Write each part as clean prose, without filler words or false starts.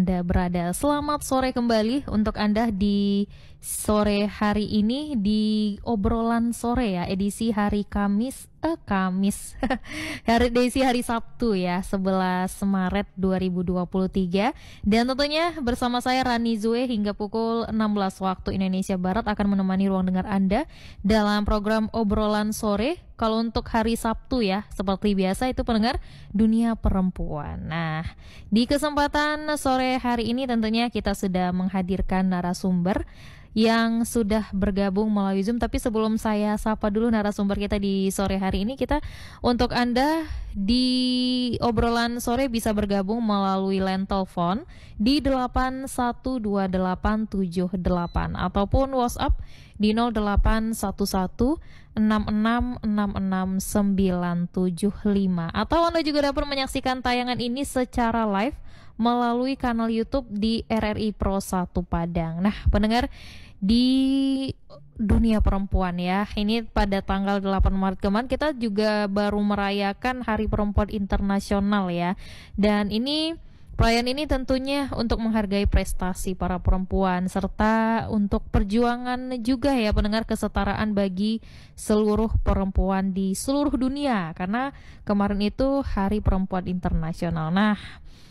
Anda berada. Selamat sore kembali untuk Anda di sore hari ini di obrolan sore ya, edisi hari Kamis, edisi hari Sabtu ya, 11 Maret 2023. Dan tentunya bersama saya Rani Zue hingga pukul 16 waktu Indonesia Barat akan menemani ruang dengar Anda dalam program obrolan sore. Kalau untuk hari Sabtu ya, seperti biasa itu pendengar dunia perempuan. Nah, di kesempatan sore hari ini tentunya kita sudah menghadirkan narasumber yang sudah bergabung melalui Zoom. Tapi sebelum saya sapa dulu narasumber kita di sore hari ini, kita untuk Anda di obrolan sore bisa bergabung melalui line telepon di 812878 ataupun WhatsApp di 0811666695, atau Anda juga dapat menyaksikan tayangan ini secara live melalui kanal YouTube di RRI Pro 1 Padang. Nah, pendengar di dunia perempuan ya, ini pada tanggal 8 Maret kemarin kita juga baru merayakan Hari Perempuan Internasional ya. Dan ini perayaan ini tentunya untuk menghargai prestasi para perempuan serta untuk perjuangan juga ya pendengar, kesetaraan bagi seluruh perempuan di seluruh dunia, karena kemarin itu Hari Perempuan Internasional. Nah,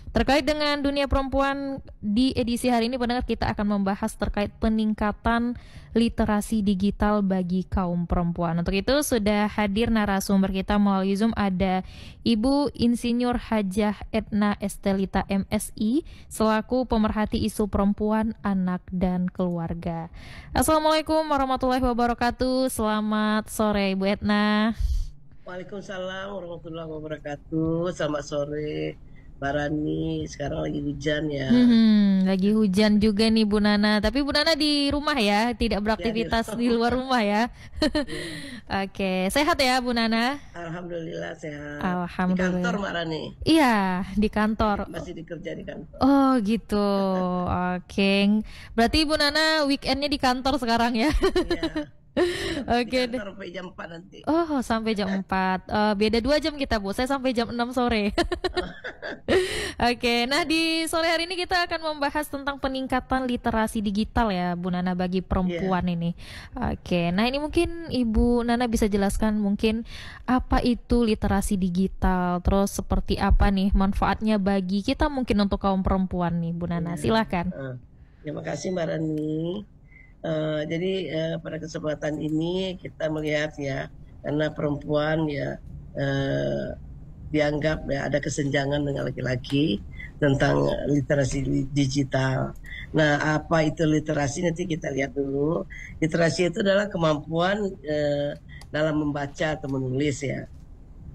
terkait dengan dunia perempuan di edisi hari ini pendengar, kita akan membahas terkait peningkatan literasi digital bagi kaum perempuan. Untuk itu sudah hadir narasumber kita melalui Zoom, ada Ibu Insinyur Hajah Etna Estelita MSI selaku pemerhati isu perempuan, anak dan keluarga. Assalamualaikum warahmatullahi wabarakatuh. Selamat sore Ibu Etna. Waalaikumsalam warahmatullahi wabarakatuh. Selamat sore Barani, sekarang lagi hujan ya. Lagi hujan juga nih Bu Nana. Tapi Bu Nana di rumah ya, tidak beraktivitas di luar rumah ya. Oke, sehat ya Bu Nana? Alhamdulillah sehat. Alhamdulillah. Di kantor Mbak Rani? Iya, di kantor. Masih dikerja di kantor. Oh gitu. Oke. Berarti Bu Nana weekendnya di kantor sekarang ya? Iya. Oke deh. Sampai jam 4 nanti. Oh, sampai jam 4. Beda 2 jam kita, Bu. Saya sampai jam 6 sore. Oke, nah di sore hari ini kita akan membahas tentang peningkatan literasi digital ya, Bu Nana, bagi perempuan ini. Oke, nah ini mungkin Ibu Nana bisa jelaskan mungkin apa itu literasi digital, terus seperti apa nih manfaatnya bagi kita mungkin untuk kaum perempuan nih, Bu Nana. Silakan. Terima kasih Mbak Rani. Jadi pada kesempatan ini kita melihat ya, karena perempuan ya dianggap ya ada kesenjangan dengan laki-laki tentang literasi digital. Nah, apa itu literasi? Nanti kita lihat dulu. Literasi itu adalah kemampuan dalam membaca atau menulis ya.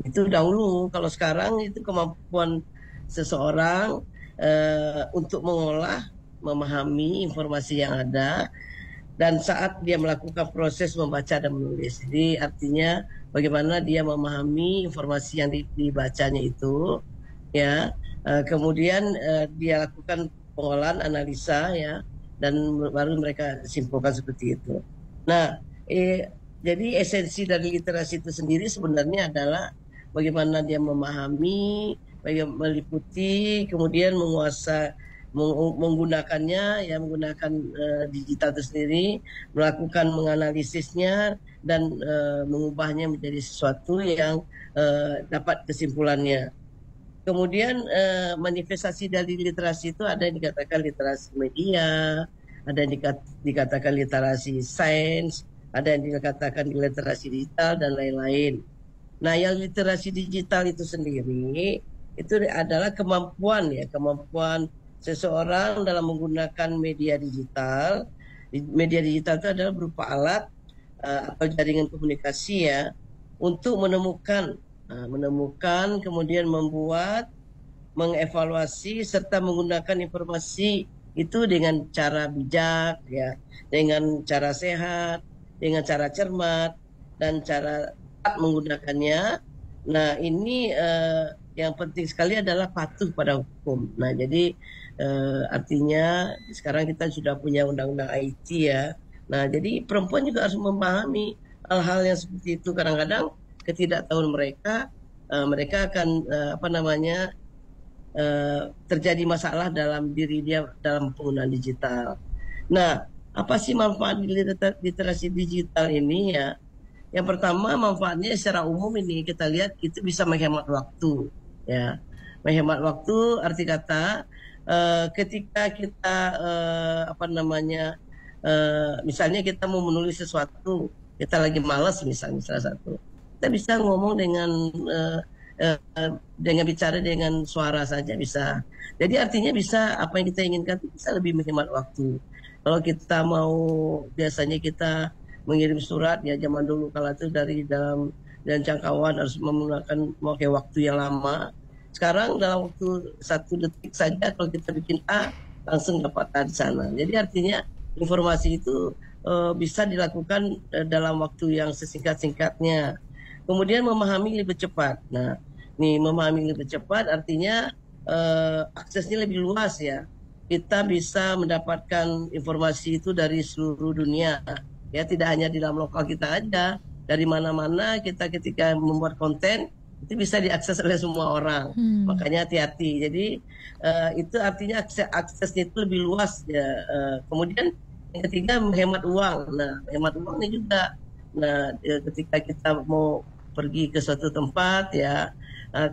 Itu dahulu. Kalau sekarang itu kemampuan seseorang untuk mengolah, memahami informasi yang ada, dan saat dia melakukan proses membaca dan menulis. Jadi artinya bagaimana dia memahami informasi yang dibacanya itu ya, kemudian dia lakukan pengolahan, analisa ya, dan baru mereka simpulkan seperti itu. Nah, jadi esensi dari literasi itu sendiri sebenarnya adalah bagaimana dia memahami, bagaimana meliputi, kemudian menguasai, menggunakannya ya, menggunakan digital itu sendiri, melakukan menganalisisnya dan mengubahnya menjadi sesuatu yang dapat kesimpulannya. Kemudian manifestasi dari literasi itu ada yang dikatakan literasi media, ada yang dikatakan literasi sains, ada yang dikatakan literasi digital dan lain-lain. Nah, yang literasi digital itu sendiri itu adalah kemampuan ya, kemampuan seseorang dalam menggunakan media digital. Media digital itu adalah berupa alat atau jaringan komunikasi ya, untuk menemukan, kemudian membuat, mengevaluasi serta menggunakan informasi itu dengan cara bijak ya, dengan cara sehat, dengan cara cermat dan cara tepat menggunakannya. Nah, ini yang penting sekali adalah patuh pada hukum. Nah, jadi artinya sekarang kita sudah punya undang-undang IT ya. Nah, jadi perempuan juga harus memahami hal-hal yang seperti itu. Kadang-kadang ketidaktahuan mereka, mereka akan terjadi masalah dalam diri dia dalam penggunaan digital. Nah, apa sih manfaat literasi digital ini ya? Yang pertama manfaatnya secara umum ini kita lihat itu bisa menghemat waktu, ya. Menghemat waktu arti kata ketika kita apa namanya misalnya kita mau menulis sesuatu, kita lagi malas misalnya salah satu, kita bisa ngomong dengan bicara dengan suara saja bisa. Jadi artinya bisa apa yang kita inginkan itu bisa lebih menghemat waktu. Kalau kita mau biasanya kita mengirim surat ya zaman dulu kalau itu dari dalam dan jangkauan harus menggunakan memakai waktu yang lama. Sekarang dalam waktu 1 detik saja kalau kita bikin A langsung dapat A di sana. Jadi artinya informasi itu bisa dilakukan dalam waktu yang sesingkat-singkatnya. Kemudian memahami lebih cepat. Nah, nih memahami lebih cepat artinya aksesnya lebih luas ya. Kita bisa mendapatkan informasi itu dari seluruh dunia. Ya tidak hanya di dalam lokal kita aja, dari mana-mana kita ketika membuat konten itu bisa diakses oleh semua orang. Makanya hati-hati. Jadi itu artinya aksesnya itu lebih luas ya. Kemudian yang ketiga menghemat uang. Nah, menghemat uang ini juga. Nah, ketika kita mau pergi ke suatu tempat ya,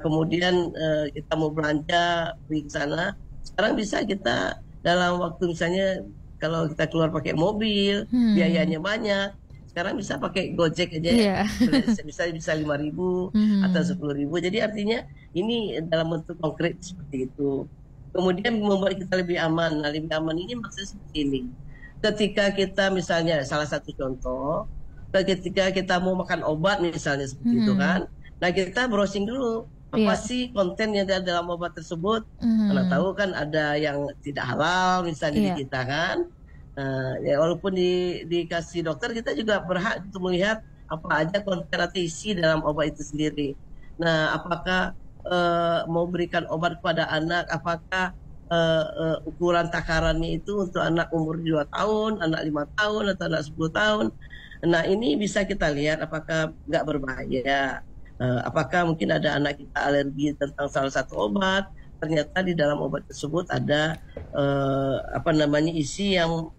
kemudian kita mau belanja pergi ke sana, sekarang bisa kita dalam waktu misalnya kalau kita keluar pakai mobil, biayanya banyak. Sekarang bisa pakai Gojek aja ya. Bisa 5.000 atau 10.000. Jadi artinya ini dalam bentuk konkret seperti itu. Kemudian membuat kita lebih aman. Nah, lebih aman ini maksudnya seperti ini. Ketika kita misalnya salah satu contoh, ketika kita mau makan obat misalnya seperti itu kan. Nah, kita browsing dulu apa sih konten yang ada dalam obat tersebut. Karena tahu kan ada yang tidak halal misalnya di kita kan. Ya walaupun dikasih dokter, kita juga berhak untuk melihat apa aja konten atau isi dalam obat itu sendiri. Nah, apakah mau berikan obat kepada anak, apakah ukuran takarannya itu untuk anak umur 2 tahun, anak 5 tahun, atau anak 10 tahun. Nah, ini bisa kita lihat apakah nggak berbahaya. Apakah mungkin ada anak kita alergi tentang salah satu obat, ternyata di dalam obat tersebut ada apa namanya isi yang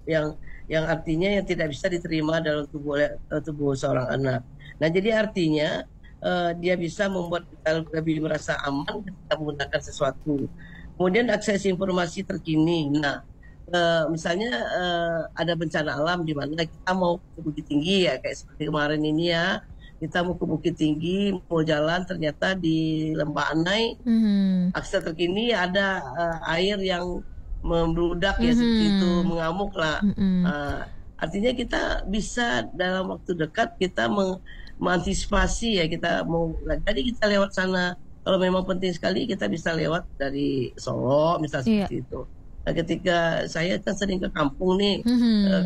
artinya yang tidak bisa diterima dalam tubuh seorang anak. Nah, jadi artinya dia bisa membuat kita lebih merasa aman ketika menggunakan sesuatu. Kemudian akses informasi terkini. Nah, misalnya ada bencana alam di mana kita mau ke Bukit Tinggi ya, kayak seperti kemarin ini ya. Kita mau ke Bukit Tinggi, mau jalan ternyata di Lembah Anai, akses terkini ada air yang membludak ya seperti itu, mengamuk lah. Artinya kita bisa dalam waktu dekat kita mengantisipasi ya, kita mau, jadi kita lewat sana. Kalau memang penting sekali kita bisa lewat dari Solo misalnya seperti itu. Nah, ketika saya kan sering ke kampung nih,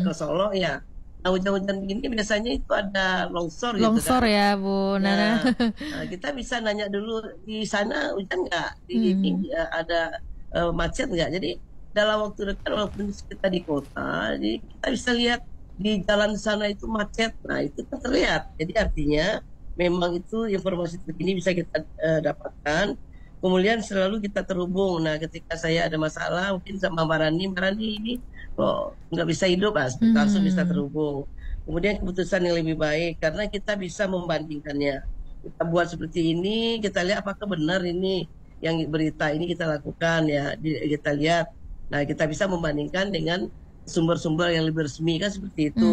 ke Solo ya. Nah, hujan-hujan begini biasanya itu ada longsor gitu kan. Longsor ya Bu Nana. Nah, kita bisa nanya dulu di sana hujan nggak, ini ada macet nggak. Jadi dalam waktu dekat walaupun kita di kota, jadi kita bisa lihat di jalan sana itu macet. Nah, itu kan terlihat. Jadi artinya memang itu informasi terkini bisa kita dapatkan. Kemudian selalu kita terhubung. Nah, ketika saya ada masalah mungkin sama Mbak Rani ini kok nggak bisa hidup, langsung bisa terhubung. Kemudian keputusan yang lebih baik karena kita bisa membandingkannya. Kita buat seperti ini, kita lihat apakah benar ini yang berita ini kita lakukan ya, kita lihat. Nah, kita bisa membandingkan dengan sumber-sumber yang lebih resmi kan seperti itu.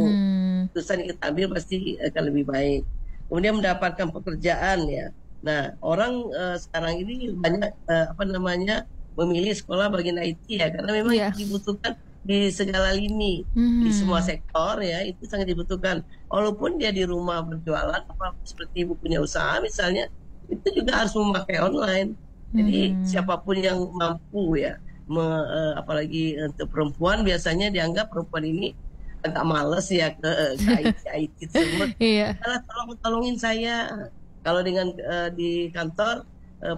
Keputusan yang kita ambil pasti akan lebih baik. Kemudian mendapatkan pekerjaan ya. Nah, orang sekarang ini banyak apa namanya memilih sekolah bagian IT ya, karena memang dibutuhkan di segala lini, di semua sektor ya, itu sangat dibutuhkan. Walaupun dia di rumah berjualan, apa seperti ibu punya usaha misalnya, itu juga harus memakai online. Jadi siapapun yang mampu ya, apalagi untuk perempuan biasanya dianggap perempuan ini agak males ya ke IT tersebut. Tolongin saya. Kalau dengan di kantor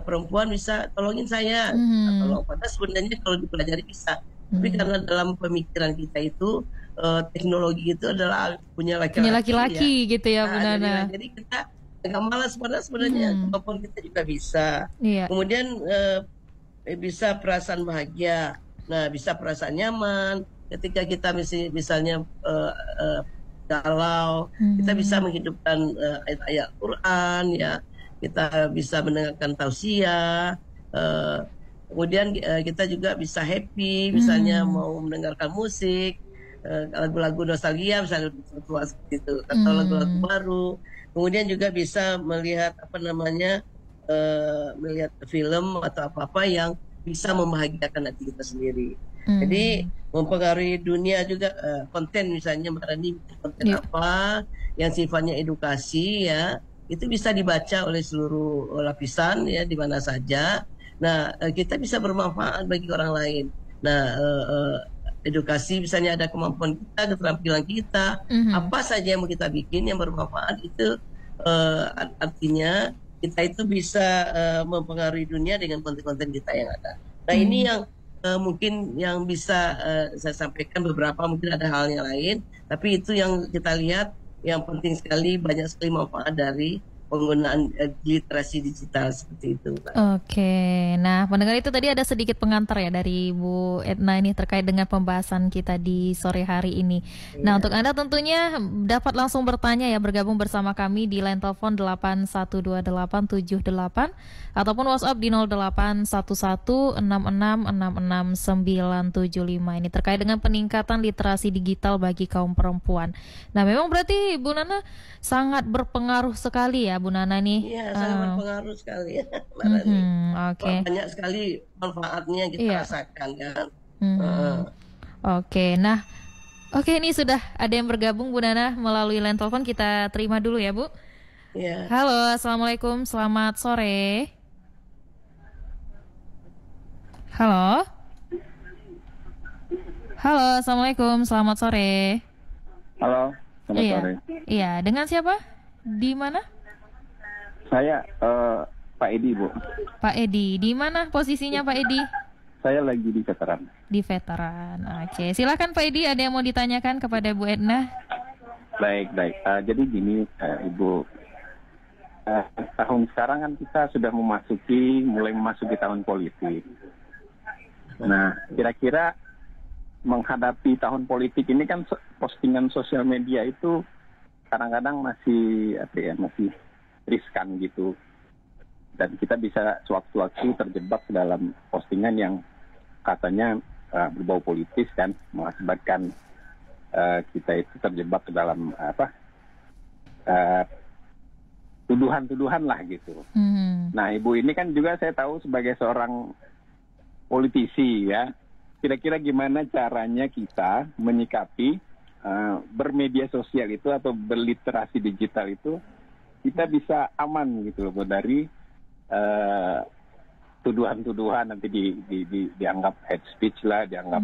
perempuan bisa tolongin saya, tolong. Padahal sebenarnya kalau dipelajari bisa. Tapi karena dalam pemikiran kita itu teknologi itu adalah punya laki-laki ya. Gitu ya Bu Nana. Jadi kita agak malas, padahal sebenarnya kemampuan kita juga bisa. Kemudian bisa perasaan bahagia. Nah, bisa perasaan nyaman ketika kita misalnya galau, kita bisa menghidupkan ayat-ayat Quran ya. Kita bisa mendengarkan tausiah. Kemudian kita juga bisa happy, misalnya mau mendengarkan musik, lagu-lagu nostalgia misalnya tua seperti itu, atau lagu-lagu baru. Kemudian juga bisa melihat melihat film atau apa-apa yang bisa membahagiakan hati kita sendiri. Jadi mempengaruhi dunia juga konten, misalnya Marani konten apa yang sifatnya edukasi ya, itu bisa dibaca oleh seluruh lapisan ya, di mana saja. Nah, kita bisa bermanfaat bagi orang lain. Nah, edukasi misalnya ada kemampuan kita, keterampilan kita, apa saja yang mau kita bikin yang bermanfaat itu artinya kita itu bisa mempengaruhi dunia dengan konten-konten kita yang ada. Nah, ini yang mungkin yang bisa saya sampaikan. Beberapa mungkin ada hal yang lain, tapi itu yang kita lihat yang penting sekali, banyak sekali manfaat dari penggunaan literasi digital seperti itu. Oke, nah pendengar itu tadi ada sedikit pengantar ya dari Bu Etna ini terkait dengan pembahasan kita di sore hari ini. Nah, untuk Anda tentunya dapat langsung bertanya ya, bergabung bersama kami di line telepon 812878 ataupun WhatsApp di 081166666975 ini terkait dengan peningkatan literasi digital bagi kaum perempuan. Nah, memang berarti Bu Nana sangat berpengaruh sekali ya Bu Nana nih. Iya, sangat berpengaruh sekali ya. Banyak sekali manfaatnya kita rasakan kan. Oke, nah ini sudah ada yang bergabung Bu Nana melalui line telepon, kita terima dulu ya Bu. Iya. Halo, assalamualaikum, selamat sore. Halo, assalamualaikum, selamat sore. Halo, selamat sore. Iya, dengan siapa? Di mana? Saya Pak Edi, Bu. Pak Edi, di mana posisinya Pak Edi? Saya lagi di veteran. Di veteran, oke. Silakan Pak Edi, ada yang mau ditanyakan kepada Bu Etna? Baik. Jadi gini, Ibu, tahun sekarang kan kita sudah mulai memasuki tahun politik. Nah, kira-kira menghadapi tahun politik ini kan postingan sosial media itu kadang-kadang masih riskan gitu, dan kita bisa sewaktu-waktu terjebak dalam postingan yang katanya berbau politis kan, mengakibatkan kita itu terjebak ke dalam tuduhan-tuduhan lah gitu. Nah, Ibu ini kan juga saya tahu sebagai seorang politisi ya, kira-kira gimana caranya kita menyikapi bermedia sosial itu atau berliterasi digital itu kita bisa aman gitu loh dari tuduhan-tuduhan nanti dianggap hate speech lah, dianggap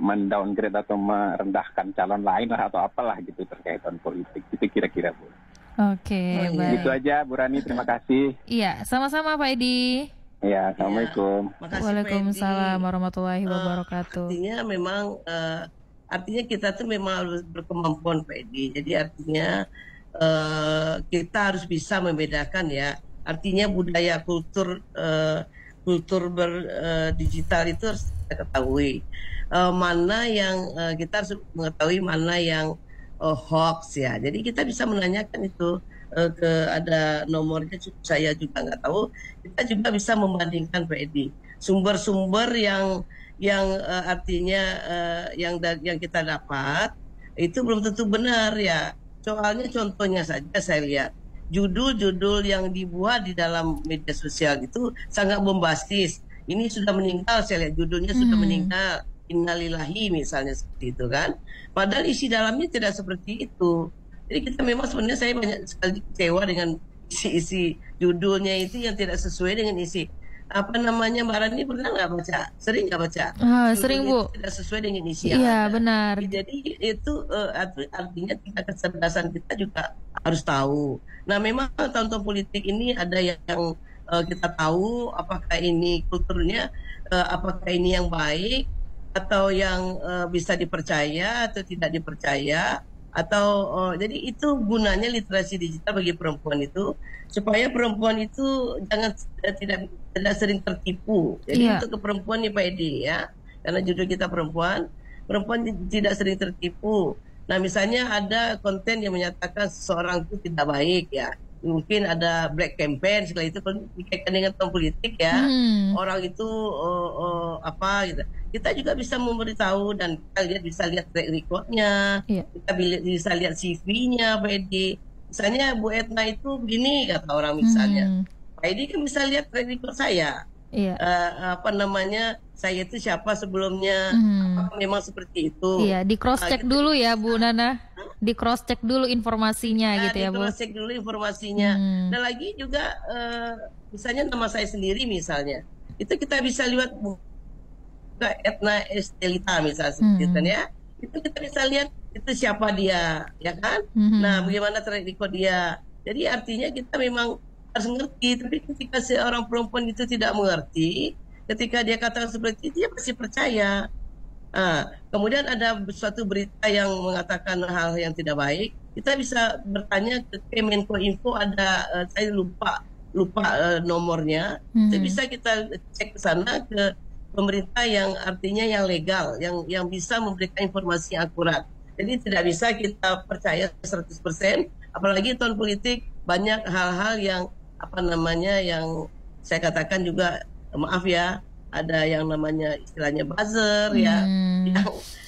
mendowngrade atau merendahkan calon lain lah atau apalah gitu terkait dengan politik. Itu kira-kira Bu. Oke, baik. Gitu aja Bu Rani, terima kasih. Iya, sama-sama Pak Edi. Ya, assalamualaikum. Waalaikumsalam warahmatullahi wabarakatuh. Artinya kita tuh memang harus berkemampuan Pak Edi. Jadi artinya kita harus bisa membedakan ya. Artinya budaya kultur digital itu harus kita ketahui. Mana yang kita harus mengetahui mana yang hoax ya. Jadi kita bisa menanyakan itu ada nomornya, saya juga nggak tahu. Kita juga bisa membandingkan Pak Edi sumber-sumber yang artinya yang kita dapat itu belum tentu benar ya. Soalnya contohnya saja saya lihat judul-judul yang dibuat di dalam media sosial itu sangat bombastis. Ini sudah meninggal, saya lihat judulnya sudah meninggal, innalillahi misalnya seperti itu kan. Padahal isi dalamnya tidak seperti itu. Jadi kita memang sebenarnya saya banyak sekali kecewa dengan isi judulnya itu yang tidak sesuai dengan isi. Mbak Rani pernah nggak baca? Sering nggak baca? Sering Bu. Tidak sesuai dengan isi. Iya benar. Jadi itu artinya kecerdasan kita juga harus tahu. Nah, memang tahun-tahun politik ini ada yang kita tahu apakah ini kulturnya, apakah ini yang baik atau yang bisa dipercaya atau tidak dipercaya, Jadi itu gunanya literasi digital bagi perempuan itu supaya perempuan itu tidak sering tertipu. Jadi untuk ke perempuan nih Pak Edi ya, karena judul kita perempuan tidak sering tertipu. Nah misalnya ada konten yang menyatakan seseorang itu tidak baik ya, mungkin ada black campaign segala itu dikaitkan dengan tahun politik ya, orang itu apa gitu. Kita juga bisa memberitahu dan kita bisa lihat track recordnya, kita bisa lihat CV-nya Pak Edi. Misalnya Bu Etna itu begini kata orang misalnya, Pak Edi kan bisa lihat track record saya. Saya itu siapa sebelumnya, apakah memang seperti itu. Di cross check dulu ya Bu Nana, di cross check dulu informasinya gitu ya Bu. Di cross check dulu informasinya. Dan lagi juga misalnya nama saya sendiri misalnya, itu kita bisa lihat Bu Etna Estelita misalnya gitu kan ya. Itu kita bisa lihat itu siapa dia ya kan. Nah bagaimana track record dia. Jadi artinya kita memang harus mengerti, tapi ketika seorang perempuan itu tidak mengerti, ketika dia katakan seperti itu, dia pasti percaya. Kemudian ada suatu berita yang mengatakan hal yang tidak baik, kita bisa bertanya ke Kemenkominfo, ada saya lupa nomornya, itu bisa kita cek ke sana ke pemerintah yang artinya yang legal, yang bisa memberikan informasi yang akurat. Jadi tidak bisa kita percaya 100%, apalagi tahun politik banyak hal-hal yang yang saya katakan juga maaf ya, ada yang namanya istilahnya buzzer ya,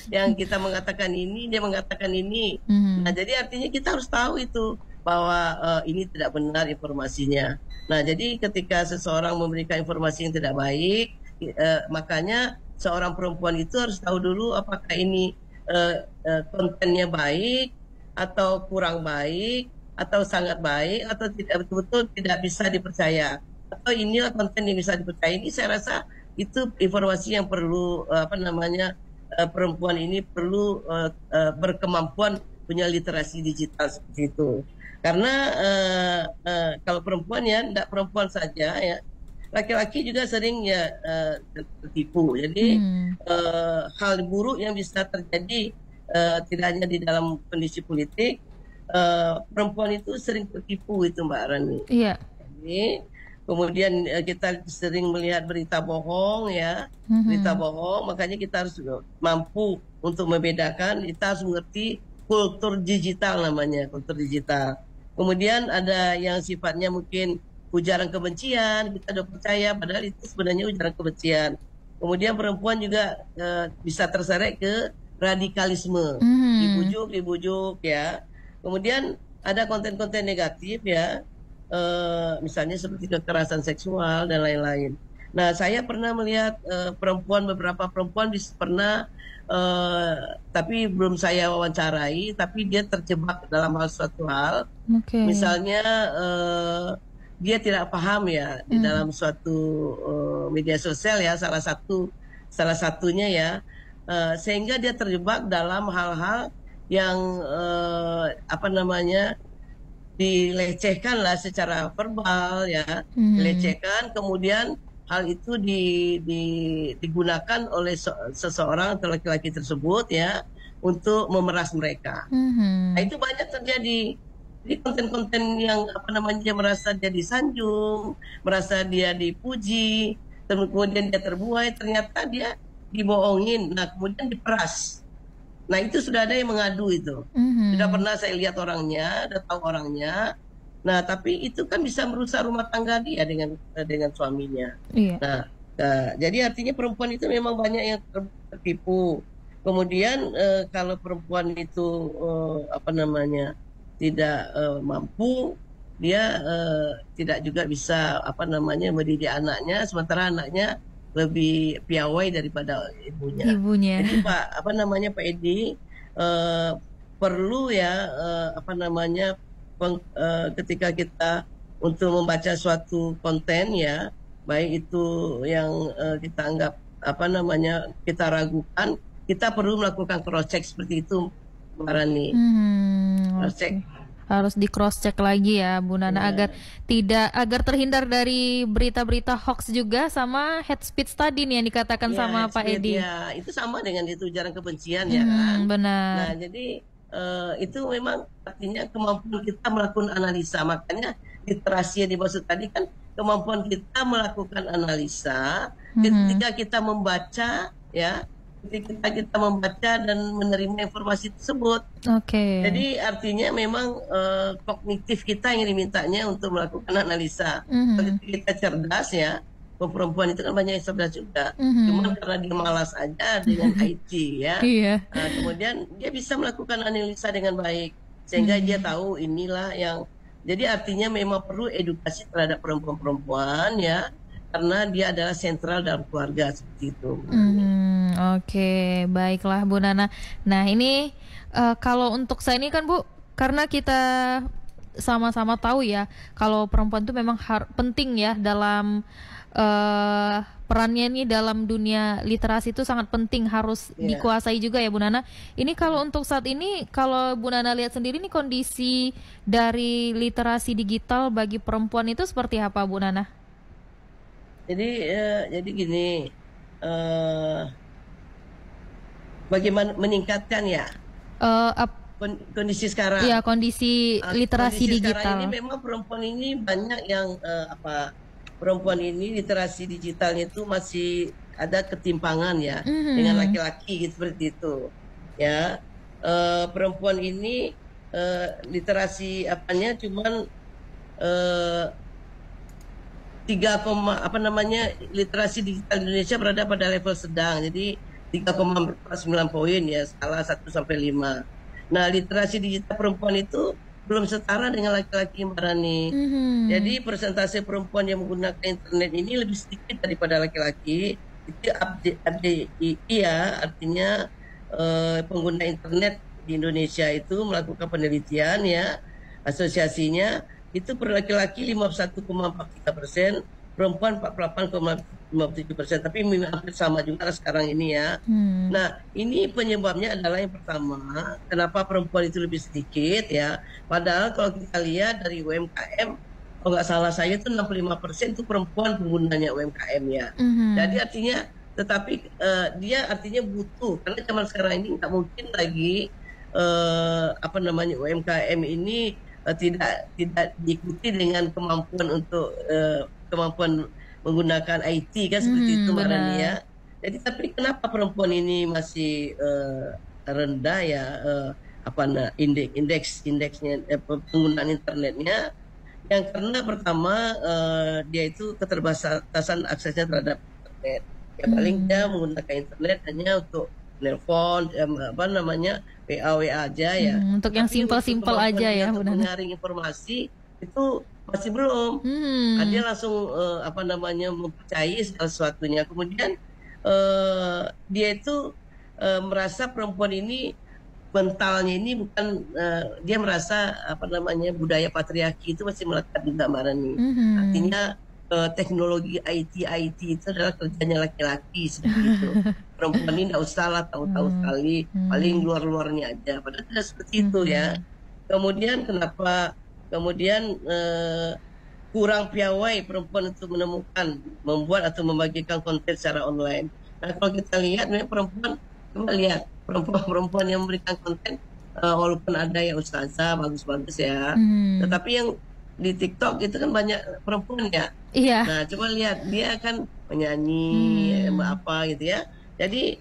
yang kita mengatakan ini, dia mengatakan ini. Nah jadi artinya kita harus tahu itu bahwa ini tidak benar informasinya. Nah jadi ketika seseorang memberikan informasi yang tidak baik, makanya seorang perempuan itu harus tahu dulu apakah ini kontennya baik atau kurang baik, atau sangat baik, atau tidak betul-betul tidak bisa dipercaya, atau inilah konten yang bisa dipercaya. Ini saya rasa itu informasi yang perlu perempuan ini perlu berkemampuan punya literasi digital seperti itu. Karena kalau perempuan ya, tidak perempuan saja ya, laki-laki juga sering ya tertipu. Jadi hal buruk yang bisa terjadi tidak hanya di dalam kondisi politik, perempuan itu sering tertipu itu Mbak Rani. Jadi, kemudian kita sering melihat berita bohong ya, berita bohong, makanya kita harus mampu untuk membedakan, kita harus mengerti kultur digital namanya, kultur digital. Kemudian ada yang sifatnya mungkin ujaran kebencian, kita udah percaya padahal itu sebenarnya ujaran kebencian. Kemudian perempuan juga bisa terseret ke radikalisme, dibujuk ya. Kemudian ada konten-konten negatif ya, misalnya seperti kekerasan seksual dan lain-lain. Nah saya pernah melihat beberapa perempuan pernah, tapi belum saya wawancarai, tapi dia terjebak dalam suatu hal. Misalnya dia tidak paham ya di dalam suatu media sosial ya, salah satunya ya, sehingga dia terjebak dalam hal-hal yang dilecehkan lah secara verbal ya, dilecehkan, kemudian hal itu digunakan oleh seseorang atau laki-laki tersebut ya untuk memeras mereka. Nah, itu banyak terjadi. Jadi konten-konten yang merasa dia disanjung, merasa dia dipuji, kemudian dia terbuai, ternyata dia dibohongin, nah kemudian diperas. Nah itu sudah ada yang mengadu itu, sudah pernah saya lihat orangnya, sudah tahu orangnya. Nah tapi itu kan bisa merusak rumah tangga dia dengan suaminya. Nah jadi artinya perempuan itu memang banyak yang tertipu. Kemudian kalau perempuan itu tidak mampu, dia tidak juga bisa mendidik anaknya, sementara anaknya lebih piawai daripada ibunya. Jadi Pak Edi, perlu ya ketika kita untuk membaca suatu konten ya, baik itu yang kita anggap kita ragukan, kita perlu melakukan cross check seperti itu Mbak Rani. Harus di cross check lagi ya Bu Nana, agar terhindar dari berita-berita hoax juga sama hate speech tadi nih yang dikatakan sama Pak Edi. Ya, itu sama dengan itu ujaran kebencian ya kan. Benar. Nah, jadi itu memang artinya kemampuan kita melakukan analisa. Makanya literasi yang dimaksud tadi kan kemampuan kita melakukan analisa ketika kita membaca, ya, ketika kita membaca dan menerima informasi tersebut. Jadi artinya memang kognitif kita yang dimintanya untuk melakukan analisa. Ketika kita cerdas, ya, perempuan itu kan banyak yang cerdas juga, cuman karena dia malas aja dengan IT, ya. Nah, kemudian dia bisa melakukan analisa dengan baik sehingga dia tahu inilah yang. Jadi artinya memang perlu edukasi terhadap perempuan-perempuan, ya, karena dia adalah sentral dalam keluarga seperti itu. Baiklah Bu Nana. Nah ini kalau untuk saya ini kan Bu, karena kita sama-sama tahu ya kalau perempuan itu memang penting ya dalam perannya nih dalam dunia literasi itu sangat penting, harus dikuasai juga ya Bu Nana. Ini kalau untuk saat ini, kalau Bu Nana lihat sendiri nih kondisi dari literasi digital bagi perempuan itu seperti apa Bu Nana? Jadi gini, bagaimana meningkatkan ya kondisi sekarang? Iya, kondisi literasi kondisi digital. Sekarang ini memang perempuan ini banyak yang perempuan ini literasi digitalnya itu masih ada ketimpangan ya dengan laki-laki gitu, seperti itu, ya. Perempuan ini literasi apanya cuman 3, literasi digital Indonesia berada pada level sedang, jadi 3,9 poin ya, skala 1 sampai 5. Nah, literasi digital perempuan itu belum setara dengan laki-laki, Mbak Rani. Jadi persentase perempuan yang menggunakan internet ini lebih sedikit daripada laki-laki. Itu update ya, artinya pengguna internet di Indonesia itu melakukan penelitian, ya, asosiasinya itu per laki-laki 51,43%, perempuan 48,57%, tapi hampir sama juga sekarang ini, ya. Nah, ini penyebabnya adalah yang pertama, kenapa perempuan itu lebih sedikit, ya. Padahal kalau kita lihat dari UMKM, kalau nggak salah saya itu 65% itu perempuan penggunanya UMKM, ya. Jadi artinya, tetapi dia artinya butuh, karena zaman sekarang ini nggak mungkin lagi UMKM ini tidak diikuti dengan kemampuan untuk kemampuan menggunakan IT kan, seperti itu Mbak Rani, ya. Jadi tapi kenapa perempuan ini masih rendah, ya, indeksnya penggunaan internetnya? Yang karena pertama dia itu keterbatasan aksesnya terhadap internet. Ya paling dia menggunakan internet hanya untuk nelpon, WA aja, ya. Untuk yang simpel-simpel aja ya, untuk menyaring informasi itu masih belum. Dia langsung mempercayai segala sesuatunya. Kemudian dia itu merasa perempuan ini mentalnya ini bukan, dia merasa budaya patriarki itu masih melekat juga, Mbak Rani. Artinya teknologi IT itu adalah kerjanya laki-laki, seperti itu. Perempuan ini tidak usah lah tahu-tahu sekali, paling luar-luarnya aja. Padahal tidak seperti itu, ya. Kemudian kenapa? Kemudian kurang piawai perempuan untuk menemukan, membuat atau membagikan konten secara online. Nah, kalau kita lihat, memang perempuan, coba lihat perempuan yang memberikan konten, walaupun ada yang ustazah bagus-bagus, ya, tetapi yang di TikTok itu kan banyak perempuan, ya. Nah, coba lihat, dia kan menyanyi apa gitu, ya. Jadi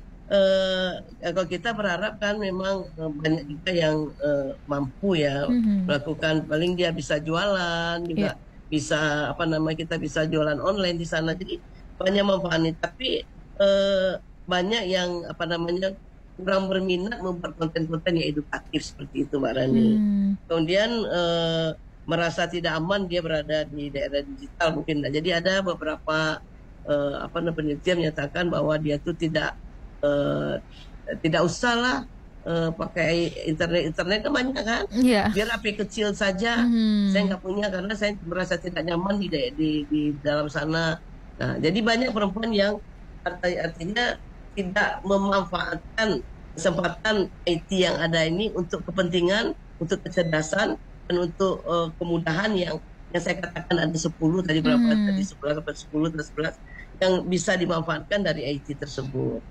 kalau kita berharap kan memang banyak juga yang mampu, ya, melakukan, paling dia bisa jualan juga, bisa kita bisa jualan online di sana. Jadi banyak manfaatnya, tapi banyak yang kurang berminat membuat konten-konten yang edukatif seperti itu, Mbak Rani. Kemudian merasa tidak aman dia berada di daerah digital mungkin. Jadi ada beberapa penelitian menyatakan bahwa dia tuh tidak usahlah pakai internet kan banyak kan, biar HP kecil saja. Saya nggak punya karena saya merasa tidak nyaman di dalam sana. Nah, jadi banyak perempuan yang artinya tidak memanfaatkan kesempatan IT yang ada ini untuk kepentingan, untuk kecerdasan, dan untuk kemudahan yang saya katakan ada 10 tadi, berapa tadi, 11 atau 10 atau 11 yang bisa dimanfaatkan dari IT tersebut.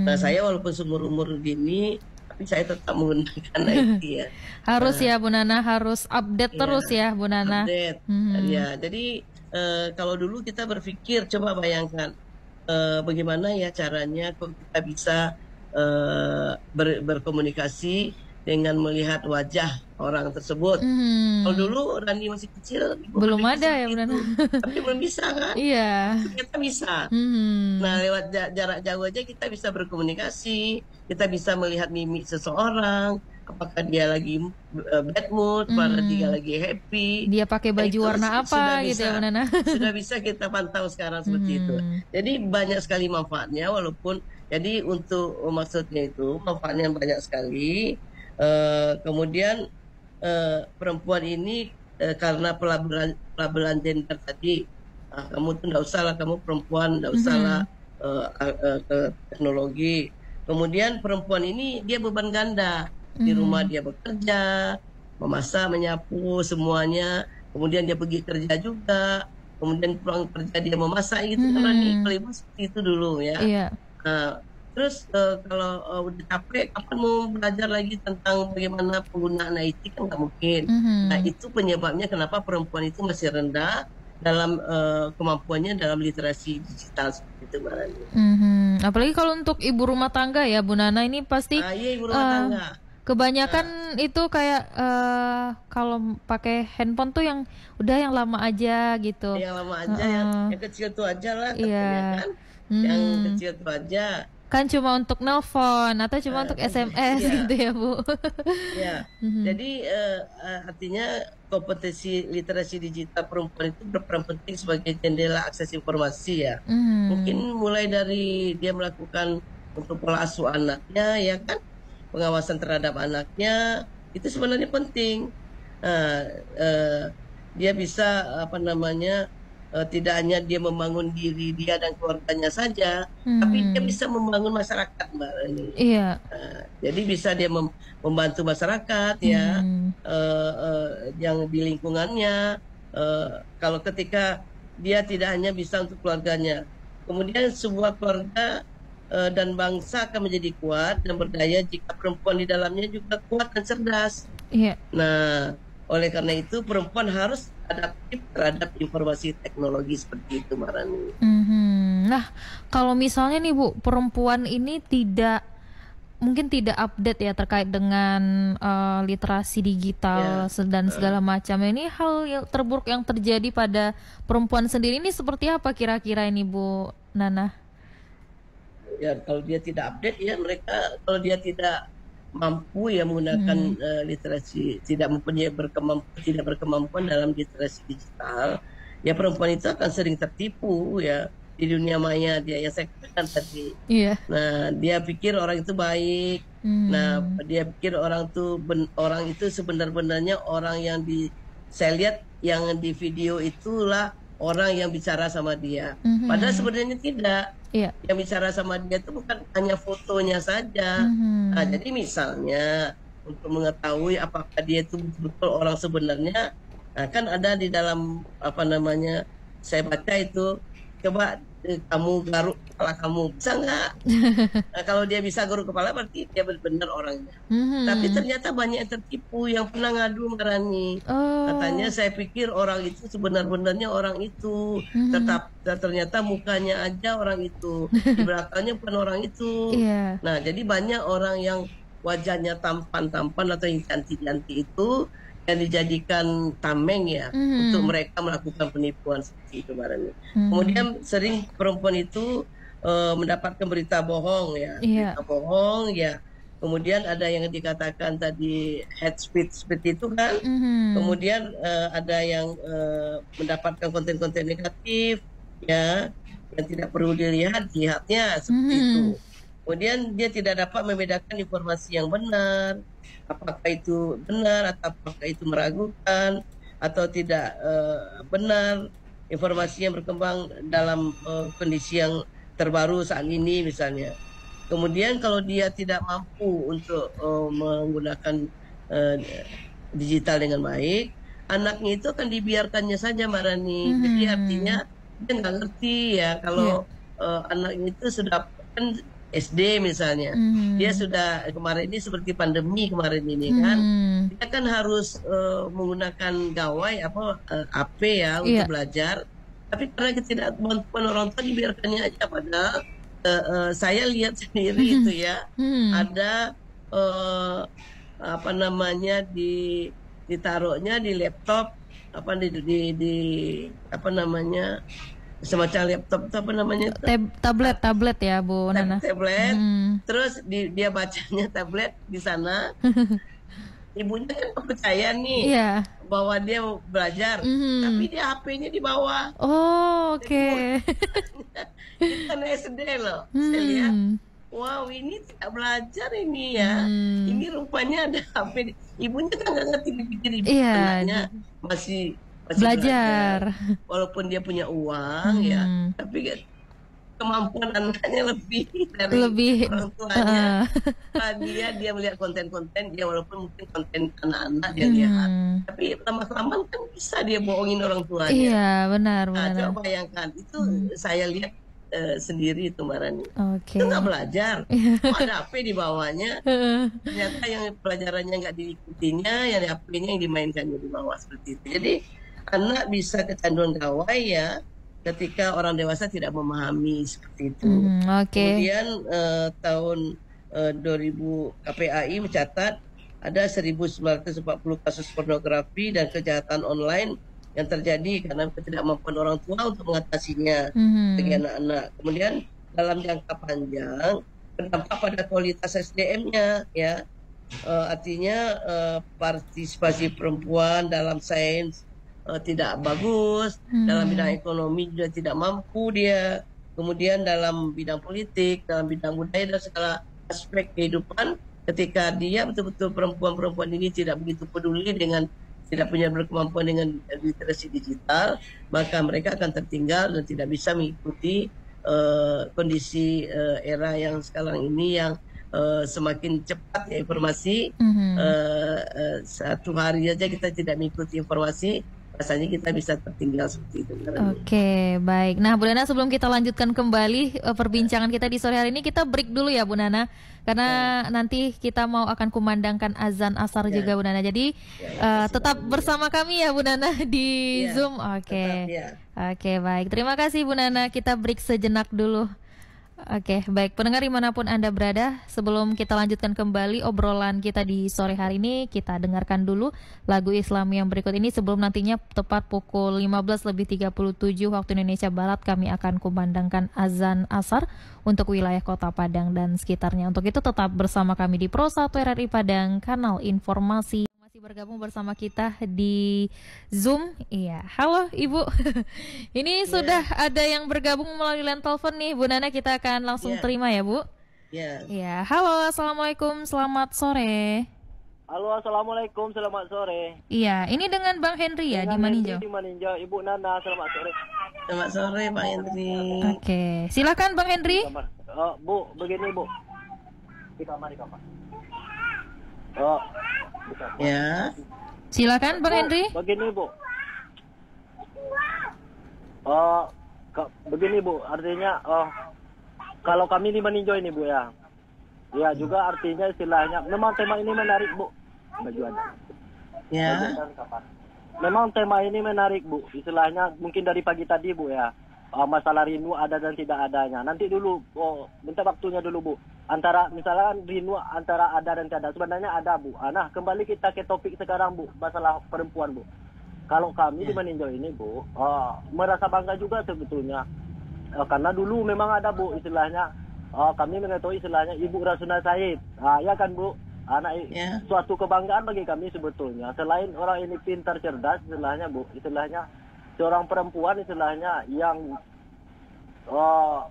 Nah, saya walaupun seumur-umur gini tapi saya tetap menggunakan IT ya. Harus ya Bu Nana, harus update terus ya Bu Nana. Update. Ya, jadi kalau dulu kita berpikir, coba bayangkan bagaimana ya caranya kok kita bisa berkomunikasi dengan melihat wajah orang tersebut. Kalau dulu Rani masih kecil, belum ada ya Bu Nana. Tapi belum bisa kan? Iya. Kita bisa. Nah, lewat jarak jauh aja kita bisa berkomunikasi, kita bisa melihat mimik seseorang, apakah dia lagi bad mood, apakah dia lagi happy, dia pakai baju warna apa gitu ya Bu Nana. Sudah bisa kita pantau sekarang seperti itu. Jadi banyak sekali manfaatnya, walaupun jadi untuk maksudnya itu manfaatnya banyak sekali. Kemudian perempuan ini karena pelabelan gender tadi, kamu tuh nggak usah lah, kamu perempuan nggak usah lah ke teknologi. Kemudian perempuan ini dia beban ganda, di rumah dia bekerja, memasak, menyapu semuanya, kemudian dia pergi kerja juga, kemudian pulang kerja dia memasak gitu kan. Kalau ibu seperti itu dulu ya. Terus kalau udah capek, kapan mau belajar lagi tentang bagaimana penggunaan IT, kan nggak mungkin. Nah, itu penyebabnya kenapa perempuan itu masih rendah dalam kemampuannya dalam literasi digital seperti itu, Mbak Rani. Apalagi kalau untuk ibu rumah tangga ya Bu Nana, ini pasti iya, ibu rumah tangga. Kebanyakan itu kayak kalau pakai handphone tuh yang udah yang lama aja gitu. Yang lama aja, yang kecil tuh aja lah katanya kan. Yang kecil tuh aja. Kan cuma untuk nelpon atau cuma untuk SMS gitu ya Bu. Ya, jadi artinya kompetensi literasi digital perempuan itu berperan penting sebagai jendela akses informasi ya. Mungkin mulai dari dia melakukan untuk pola asuh anaknya ya kan, pengawasan terhadap anaknya itu sebenarnya penting. Dia bisa tidak hanya dia membangun diri dia dan keluarganya saja, tapi dia bisa membangun masyarakat, Mbak Rani. Iya. Jadi bisa dia membantu masyarakat ya, yang di lingkungannya. Kalau ketika dia tidak hanya bisa untuk keluarganya, kemudian sebuah keluarga dan bangsa akan menjadi kuat dan berdaya jika perempuan di dalamnya juga kuat dan cerdas. Iya. Nah, oleh karena itu perempuan harus adaptif terhadap informasi teknologi seperti itu, Mbak Rani. Nah, kalau misalnya nih Bu, perempuan ini mungkin tidak update ya terkait dengan literasi digital dan segala macam. Ini hal yang terburuk yang terjadi pada perempuan sendiri ini seperti apa kira-kira ini Bu Nana? Ya, kalau dia tidak update ya, mereka kalau dia tidak mampu ya menggunakan literasi, tidak berkemampuan dalam literasi digital, ya perempuan itu akan sering tertipu ya di dunia maya dia, yang saya katakan tadi. Nah, dia pikir orang itu baik. Nah, dia pikir orang itu sebenarnya orang yang saya lihat yang di video itulah orang yang bicara sama dia. Padahal sebenarnya tidak. Yang bicara sama dia itu bukan hanya fotonya saja. Nah, jadi misalnya untuk mengetahui apakah dia itu betul-betul orang sebenarnya, kan ada di dalam saya baca itu, coba kamu garuk kepala kamu, bisa nggak? Nah, kalau dia bisa garuk kepala berarti dia benar orangnya. Tapi ternyata banyak yang tertipu, yang pernah ngadu Rani. Katanya saya pikir orang itu sebenarnya orang itu, ternyata mukanya aja orang itu, di belakangnya bukan orang itu. Nah, jadi banyak orang yang wajahnya tampan-tampan atau yang cantik-cantik itu yang dijadikan tameng ya untuk mereka melakukan penipuan seperti itu, Mbak Rani. Kemudian sering perempuan itu mendapatkan berita bohong ya, berita bohong ya. Kemudian ada yang dikatakan tadi hate speech seperti itu kan. Kemudian ada yang mendapatkan konten-konten negatif ya, yang tidak perlu dilihatnya seperti itu. Kemudian dia tidak dapat membedakan informasi yang benar, apakah itu benar atau apakah itu meragukan atau tidak benar, informasi yang berkembang dalam kondisi yang terbaru saat ini misalnya. Kemudian kalau dia tidak mampu untuk menggunakan digital dengan baik, anaknya itu akan dibiarkannya saja, Mbak Rani. Jadi artinya dia nggak ngerti ya kalau anaknya itu sudah kan SD misalnya, dia sudah kemarin ini seperti pandemi kemarin ini kan, dia kan harus menggunakan gawai AP ya untuk belajar, tapi karena ketidakmampuan orang tua dibiarkannya aja. Padahal saya lihat sendiri itu ya, ada ditaruhnya di laptop semacam laptop itu tablet ya Bu Nana. Tablet. Terus dia bacanya tablet di sana. Ibunya kan percaya nih bahwa dia mau belajar, tapi dia HP-nya di bawah. Oh, oke. Kita SD loh. Saya lihat, wow, ini tidak belajar ini ya. Ini rupanya ada HP. Ibunya kan nggak ngerti, dipikir anaknya masih belajar. Walaupun dia punya uang ya, tapi kemampuan anaknya lebih dari orang tuanya. Dia melihat konten-konten dia, walaupun mungkin konten anak-anak dia lihat, tapi lama-lama kan bisa dia bohongin orang tuanya. Iya, benar. Coba bayangkan itu, saya lihat sendiri itu Mbak Rani. Itu nggak belajar, ada HP di bawahnya. Ternyata yang pelajarannya nggak diikutinya, yang HP-nya yang dimainkannya di bawah seperti itu. Jadi anak bisa kecanduan gawai ya ketika orang dewasa tidak memahami seperti itu. Kemudian tahun 2000 KPAI mencatat ada 1940 kasus pornografi dan kejahatan online yang terjadi karena ketidakmampuan orang tua untuk mengatasinya bagi anak-anak. Kemudian dalam jangka panjang berdampak pada kualitas SDM-nya ya. Artinya partisipasi perempuan dalam sains tidak bagus, dalam bidang ekonomi juga tidak mampu dia, kemudian dalam bidang politik, dalam bidang budaya dan segala aspek kehidupan, ketika dia betul-betul perempuan-perempuan ini tidak begitu peduli dengan, tidak punya berkemampuan dengan literasi digital, maka mereka akan tertinggal dan tidak bisa mengikuti kondisi era yang sekarang ini yang semakin cepat ya informasi. Satu hari aja kita tidak mengikuti informasi, rasanya kita bisa tertinggal seperti itu. Oke, baik. Nah, Bu Nana, sebelum kita lanjutkan kembali perbincangan kita di sore hari ini, kita break dulu ya Bu Nana, karena nanti kita akan kumandangkan azan asar juga Bu Nana. Jadi tetap bersama kami ya Bu Nana di Zoom. Oke, baik. Terima kasih Bu Nana. Kita break sejenak dulu. Oke, baik pendengar dimanapun Anda berada, sebelum kita lanjutkan kembali obrolan kita di sore hari ini, kita dengarkan dulu lagu Islam yang berikut ini sebelum nantinya tepat pukul 15:37 waktu Indonesia Barat kami akan kumandangkan azan asar untuk wilayah Kota Padang dan sekitarnya. Untuk itu tetap bersama kami di Pro 1 RRI Padang, kanal informasi. Bergabung bersama kita di Zoom. Iya, halo Ibu. Ini sudah ada yang bergabung melalui line telepon nih, Bu Nana, kita akan langsung terima ya, Bu. Iya, halo, assalamualaikum, selamat sore. Halo, assalamualaikum, selamat sore. Iya, ini dengan Bang Henry ya di Maninjau. Di Maninjau, Ibu Nana, selamat sore. Selamat sore, Bang Henry. Oke, silakan Bang Henry. Bu, begini Bu. Di kamar. Ya. Silakan Bang Henry. Begini Bu. Begini Bu, artinya kalau kami di Maninjau ini Bu ya. Ya juga artinya istilahnya memang tema ini menarik Bu. Ya. Memang tema ini menarik Bu. Istilahnya mungkin dari pagi tadi Bu ya. Masalah rindu ada dan tidak adanya. Nanti dulu, minta waktunya dulu Bu. Antara misalkan rindu antara ada dan tidak ada. Sebenarnya ada Bu. Nah kembali kita ke topik sekarang Bu. Masalah perempuan Bu. Kalau kami di Maninjau ini Bu, merasa bangga juga sebetulnya. Karena dulu memang ada Bu istilahnya. Kami mengetahui istilahnya Ibu Rasuna Said. Ya kan Bu. Suatu kebanggaan bagi kami sebetulnya. Selain orang ini pintar cerdas istilahnya Bu. Istilahnya seorang perempuan istilahnya yang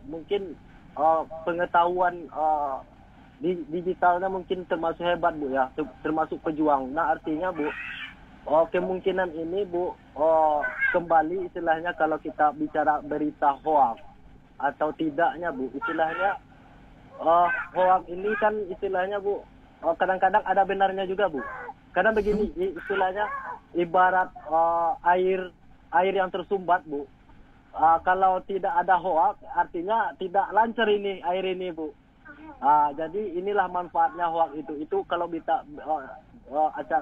mungkin pengetahuan digitalnya mungkin termasuk hebat Bu ya, termasuk pejuang. Nah artinya Bu, kemungkinan ini Bu kembali istilahnya kalau kita bicara berita hoax atau tidaknya Bu, istilahnya hoax ini kan istilahnya Bu kadang-kadang ada benarnya juga Bu. Karena begini istilahnya ibarat air yang tersumbat Bu. Kalau tidak ada hoax artinya tidak lancar ini air ini Bu. Jadi inilah manfaatnya hoax itu. Itu kalau kita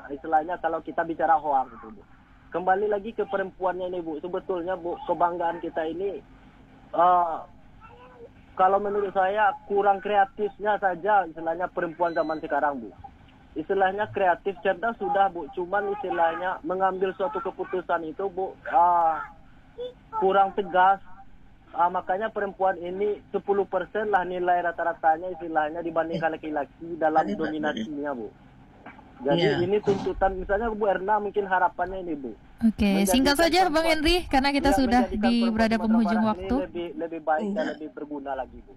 istilahnya kalau kita bicara hoax itu, Bu. Kembali lagi ke perempuannya ini, Bu. Sebetulnya, Bu, kebanggaan kita ini kalau menurut saya kurang kreatifnya saja istilahnya perempuan zaman sekarang, Bu. Istilahnya kreatif, cerdas sudah, Bu. Cuman istilahnya mengambil suatu keputusan itu, Bu, kurang tegas. Makanya perempuan ini 10% lah nilai rata-ratanya istilahnya dibandingkan laki-laki dalam dominasinya, Bu. Jadi ini tuntutan, misalnya Bu Erna mungkin harapannya ini, Bu. Oke, singkat saja Bang Henry karena kita sudah berada penghujung waktu. Lebih baik dan lebih berguna lagi, Bu.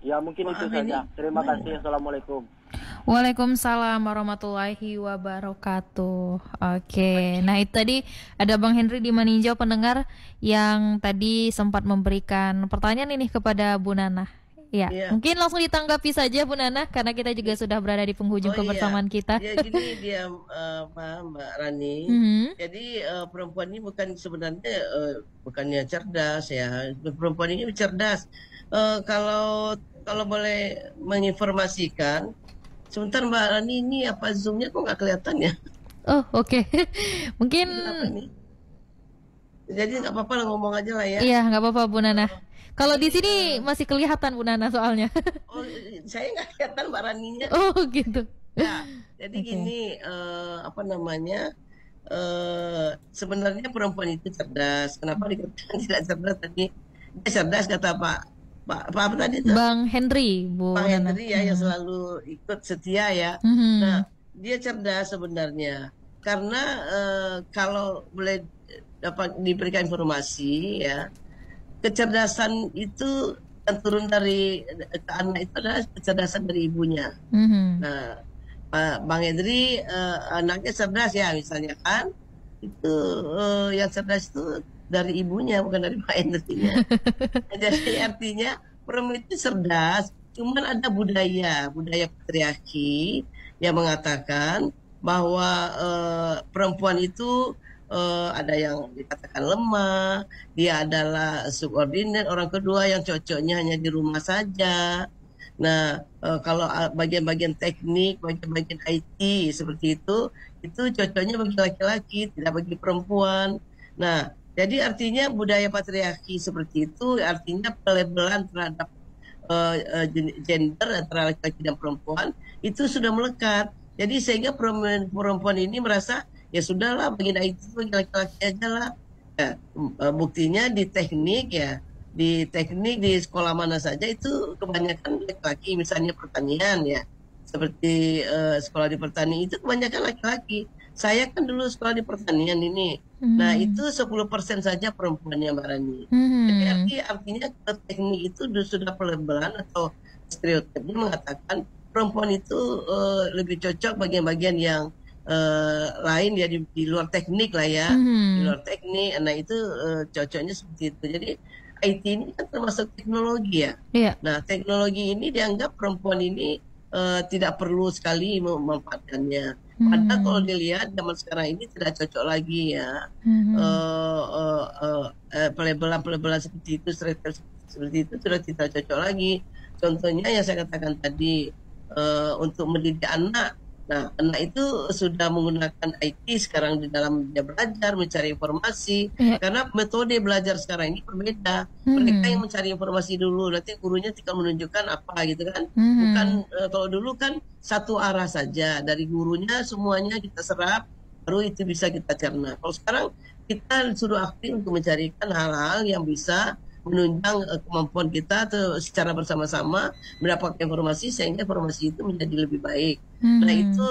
Ya mungkin itu saja. Terima kasih. Assalamualaikum. Waalaikumsalam warahmatullahi wabarakatuh. Oke, nah itu tadi ada Bang Henry di Maninjau, pendengar yang tadi sempat memberikan pertanyaan ini kepada Bu Nana. Ya, mungkin langsung ditanggapi saja Bu Nana karena kita juga sudah berada di penghujung kebersamaan kita. Ya gini dia Mbak Rani. Jadi perempuan ini bukan sebenarnya bukannya cerdas ya. Perempuan ini cerdas. Kalau boleh menginformasikan, sebentar Mbak Rani, ini apa zoomnya kok nggak kelihatan ya? Oh oke. Mungkin. Jadi nggak apa-apa lah, ngomong aja lah ya. Iya nggak apa-apa Bu Nana. Kalau di sini masih kelihatan Bu Nana soalnya. Oh, saya nggak kelihatan Mbak Raninya. Oh gitu. Ya, jadi gini, apa namanya? Sebenarnya perempuan itu cerdas. Kenapa dikatakan tidak cerdas tadi? Dia cerdas kata apa tadi itu? Bang Henry, Bu Bang Nana. Henry ya, yang selalu ikut setia ya. Nah, dia cerdas sebenarnya karena kalau boleh dapat diberikan informasi ya, kecerdasan itu yang turun dari ke anak itu adalah kecerdasan dari ibunya. Nah, Bang Henry anaknya cerdas ya, misalnya kan itu yang cerdas itu dari ibunya, bukan dari Pak Henry-nya. Jadi artinya perempuan itu cerdas, cuman ada budaya patriarki yang mengatakan bahwa perempuan itu ada yang dikatakan lemah, dia adalah subordinat, orang kedua yang cocoknya hanya di rumah saja. Nah, kalau bagian-bagian teknik, bagian-bagian IT seperti itu cocoknya bagi laki-laki, tidak bagi perempuan. Nah, jadi artinya budaya patriarki seperti itu artinya pelabelan terhadap gender antara laki-laki dan perempuan itu sudah melekat. Jadi sehingga perempuan ini merasa ya sudahlah, bagian IT itu bagi laki-laki aja lah. Ya, buktinya di teknik di sekolah mana saja itu kebanyakan laki-laki, misalnya pertanian ya, seperti sekolah di pertanian itu kebanyakan laki-laki. Saya kan dulu sekolah di pertanian ini. Nah, itu 10% saja perempuannya, Mbak Rani. Jadi artinya teknik itu sudah pelabelan atau stereotipnya mengatakan perempuan itu lebih cocok bagian-bagian yang lain ya, di luar teknik lah ya. Di luar teknik, nah itu cocoknya seperti itu. Jadi IT ini kan termasuk teknologi ya. Nah, teknologi ini dianggap perempuan ini tidak perlu sekali memanfaatkannya. Padahal kalau dilihat zaman sekarang ini tidak cocok lagi ya. Pelabelan seperti itu, seperti itu sudah tidak cocok lagi. Contohnya yang saya katakan tadi, untuk mendidik anak. Nah, anak itu sudah menggunakan IT sekarang di dalam dia belajar, mencari informasi. Karena metode belajar sekarang ini berbeda. Mereka yang mencari informasi dulu, nanti gurunya tinggal menunjukkan apa gitu kan. Bukan kalau dulu kan satu arah saja, dari gurunya semuanya kita serap, baru itu bisa kita cerna. Kalau sekarang kita suruh aktif untuk mencarikan hal-hal yang bisa menunjang kemampuan kita secara bersama-sama mendapatkan informasi sehingga informasi itu menjadi lebih baik. Nah, itu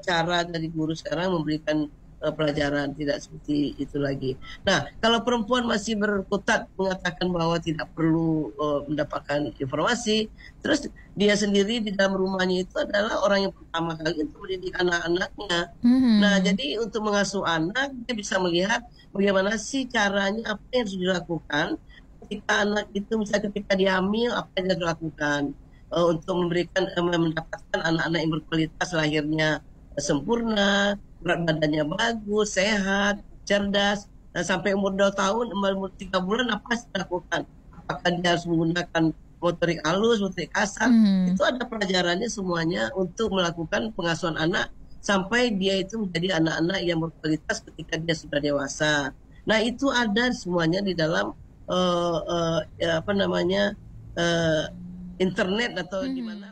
cara dari guru sekarang memberikan pelajaran, tidak seperti itu lagi. Nah, kalau perempuan masih berkutat mengatakan bahwa tidak perlu mendapatkan informasi, terus dia sendiri di dalam rumahnya itu adalah orang yang pertama kali untuk mendidik anak-anaknya. Nah, jadi untuk mengasuh anak, dia bisa melihat bagaimana sih caranya, apa yang harus dilakukan ketika anak itu, misalnya ketika dia hamil, apa yang harus dilakukan untuk mendapatkan anak-anak yang berkualitas, lahirnya sempurna, berat badannya bagus, sehat, cerdas. Nah, sampai umur 2 tahun, umur 3 bulan apa yang dilakukan? Apakah dia harus menggunakan motorik halus, motorik kasar, itu ada pelajarannya semuanya untuk melakukan pengasuhan anak sampai dia itu menjadi anak-anak yang berkualitas ketika dia sudah dewasa. Nah itu ada semuanya di dalam internet atau di mana.